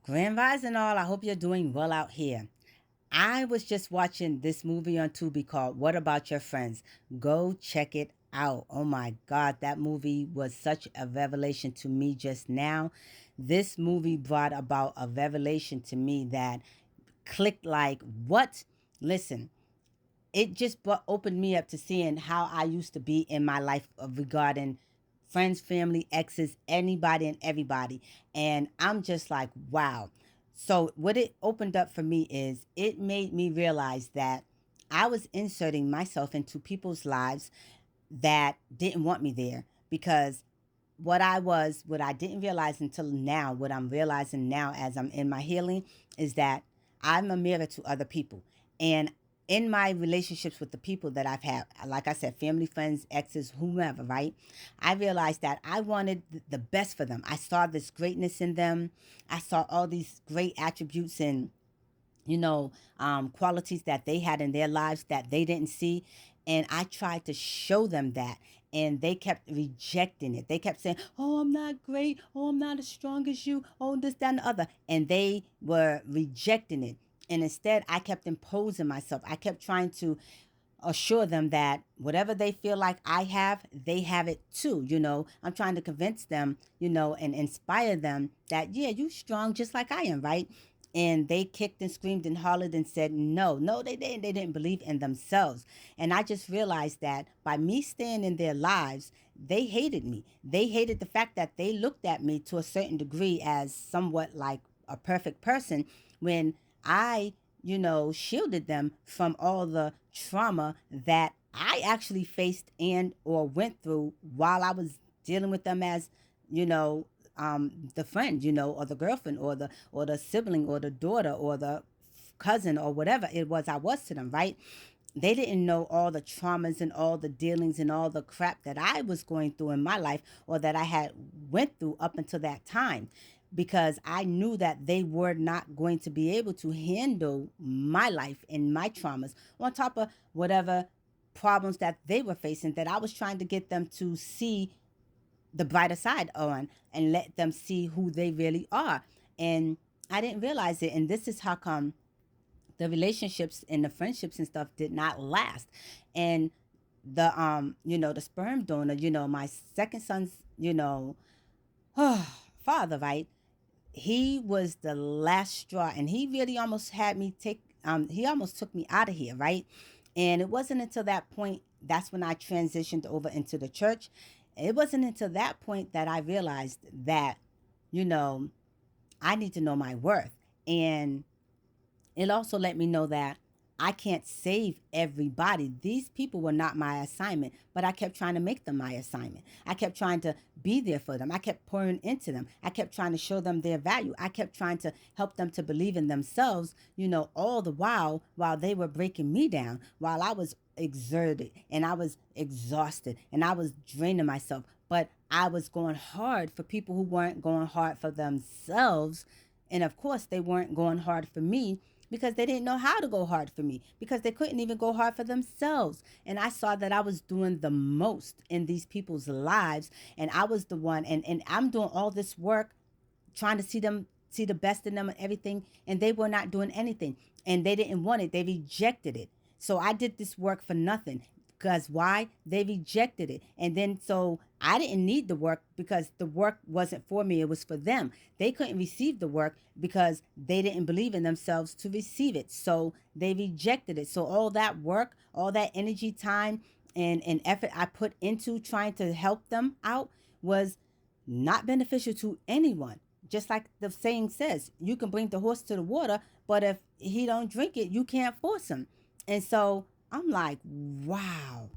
Grand Rising all, I hope you're doing well out here. I was just watching this movie on Tubi called What About Your Friends? Go check it out. Oh my God, that movie was such a revelation to me just now. This movie brought about a revelation to me that clicked like, what? Listen, it just opened me up to seeing how I used to be in my life regarding friends, family, exes, anybody and everybody. And I'm just like, wow. So, what it opened up for me is it made me realize that I was inserting myself into people's lives that didn't want me there because what I didn't realize until now, what I'm realizing now as I'm in my healing is that I'm a mirror to other people. And in my relationships with the people that I've had, like I said, family, friends, exes, whomever, right? I realized that I wanted the best for them. I saw this greatness in them. I saw all these great attributes and qualities that they had in their lives that they didn't see. And I tried to show them that. And they kept rejecting it. They kept saying, oh, I'm not great. Oh, I'm not as strong as you. Oh, this, that, and the other. And they were rejecting it. And instead, I kept imposing myself. I kept trying to assure them that whatever they feel like I have, they have it too. I'm trying to convince them, and inspire them that, yeah, you strong just like I am, right? And they kicked and screamed and hollered and said, no, no, they didn't. They didn't believe in themselves. And I just realized that by me staying in their lives, they hated me. They hated the fact that they looked at me to a certain degree as somewhat like a perfect person when I shielded them from all the trauma that I actually faced and or went through while I was dealing with them as, you know, the friend, or the girlfriend, or the sibling, or the daughter, or the cousin, or whatever it was I was to them, right? They didn't know all the traumas and all the dealings and all the crap that I was going through in my life or that I had went through up until that time because I knew that they were not going to be able to handle my life and my traumas on top of whatever problems that they were facing that I was trying to get them to see the brighter side on and let them see who they really are. And I didn't realize it. And this is how come the relationships and the friendships and stuff did not last. And the sperm donor, my second son's, father, right? He was the last straw and he really almost had me take he almost took me out of here, right? And it wasn't until that point that's when I transitioned over into the church. It wasn't until that point that I realized that, you know, I need to know my worth. And it also let me know that I can't save everybody. These people were not my assignment, but I kept trying to make them my assignment. I kept trying to be there for them. I kept pouring into them. I kept trying to show them their value. I kept trying to help them to believe in themselves, all the while they were breaking me down, while I was exerted and I was exhausted and I was draining myself. But I was going hard for people who weren't going hard for themselves. And of course, they weren't going hard for me because they didn't know how to go hard for me because they couldn't even go hard for themselves. And I saw that I was doing the most in these people's lives. And I was the one, and I'm doing all this work trying to see the best in them and everything. And they were not doing anything. And they didn't want it, they rejected it. So I did this work for nothing. Because why? They rejected it. And then so I didn't need the work because the work wasn't for me, it was for them. They couldn't receive the work because they didn't believe in themselves to receive it. So they rejected it. So all that work, all that energy, time, and effort I put into trying to help them out was not beneficial to anyone. Just like the saying says, you can bring the horse to the water, but if he don't drink it, you can't force him. And so I'm like, wow.